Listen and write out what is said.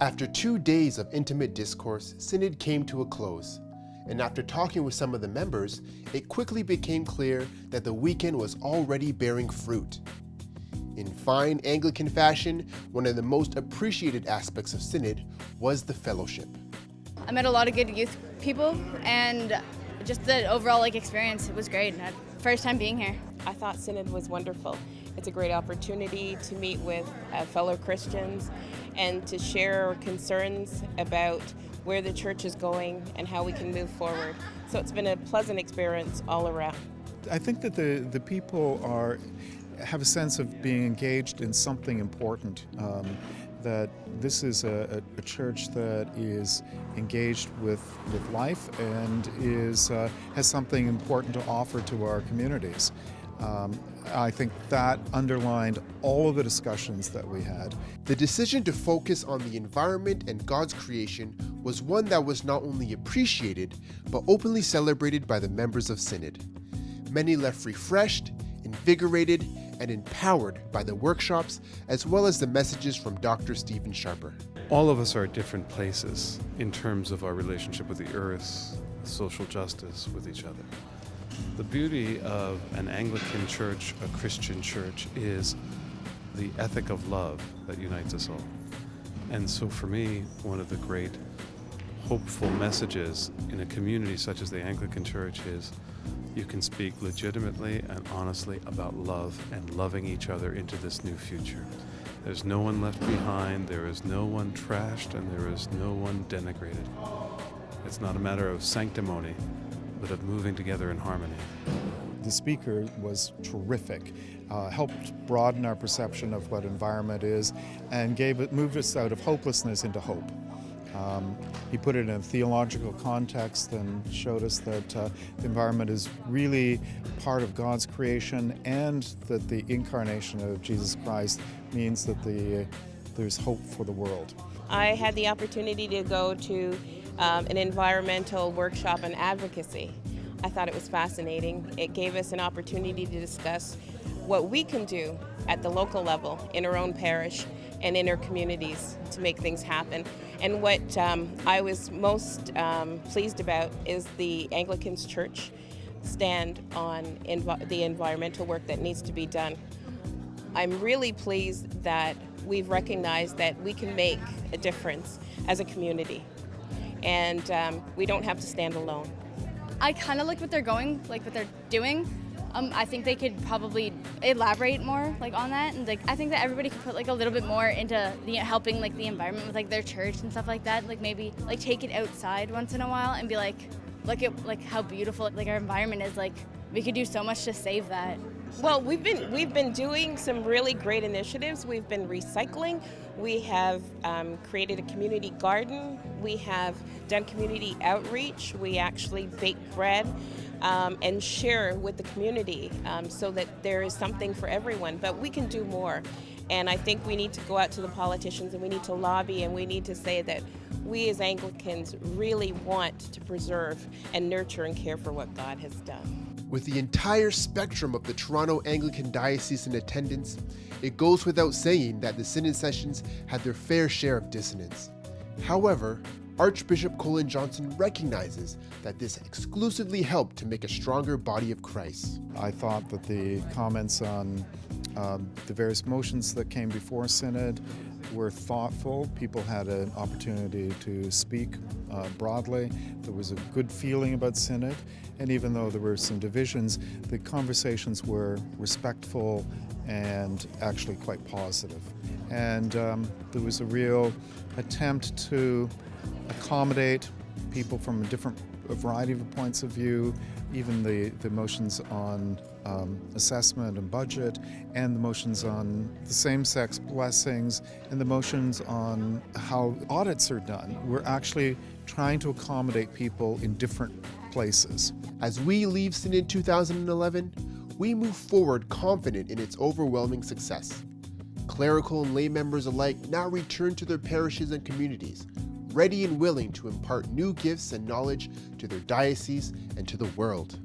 After 2 days of intimate discourse, Synod came to a close. And after talking with some of the members, it quickly became clear that the weekend was already bearing fruit. In fine Anglican fashion, one of the most appreciated aspects of Synod was the fellowship. I met a lot of good youth people, and just the overall experience, it was great. First time being here. I thought Synod was wonderful. It's a great opportunity to meet with fellow Christians and to share our concerns about where the church is going and how we can move forward. So it's been a pleasant experience all around. I think that the people have a sense of being engaged in something important, that this is a church that is engaged with life and has something important to offer to our communities. I think that underlined all of the discussions that we had. The decision to focus on the environment and God's creation was one that was not only appreciated, but openly celebrated by the members of Synod. Many left refreshed, invigorated, and empowered by the workshops, as well as the messages from Dr. Stephen Sharper. All of us are at different places in terms of our relationship with the earth, social justice with each other. The beauty of an Anglican church, a Christian church, is the ethic of love that unites us all. And so for me, one of the great hopeful messages in a community such as the Anglican Church is you can speak legitimately and honestly about love and loving each other into this new future. There's no one left behind, there is no one trashed, and there is no one denigrated. It's not a matter of sanctimony, but of moving together in harmony. The speaker was terrific, helped broaden our perception of what environment is, and moved us out of hopelessness into hope. He put it in a theological context and showed us that the environment is really part of God's creation, and that the incarnation of Jesus Christ means that there's hope for the world. I had the opportunity to go to an environmental workshop on advocacy. I thought it was fascinating. It gave us an opportunity to discuss what we can do at the local level in our own parish and in our communities to make things happen. And what I was most pleased about is the Anglican Church stand on the environmental work that needs to be done. I'm really pleased that we've recognized that we can make a difference as a community, and we don't have to stand alone. I kind of like what they're doing. I think they could probably elaborate more on that, and I think that everybody could put a little bit more into helping the environment with their church and stuff like that. Maybe take it outside once in a while and be look at how beautiful our environment is. We could do so much to save that. Well, we've been doing some really great initiatives. We've been recycling. We have created a community garden. We have done community outreach. We actually bake bread and share with the community so that there is something for everyone. But we can do more. And I think we need to go out to the politicians and we need to lobby and we need to say that we as Anglicans really want to preserve and nurture and care for what God has done. With the entire spectrum of the Toronto Anglican Diocese in attendance, it goes without saying that the Synod sessions had their fair share of dissonance. However, Archbishop Colin Johnson recognizes that this exclusively helped to make a stronger body of Christ. I thought that the comments on the various motions that came before Synod were thoughtful. People had an opportunity to speak broadly. There was a good feeling about Synod, and even though there were some divisions, the conversations were respectful and actually quite positive. And there was a real attempt to accommodate people from a variety of points of view, even the motions on assessment and budget, and the motions on the same-sex blessings, and the motions on how audits are done. We're actually trying to accommodate people in different places. As we leave Synod 2011, we move forward confident in its overwhelming success. Clerical and lay members alike now return to their parishes and communities, ready and willing to impart new gifts and knowledge to their diocese and to the world.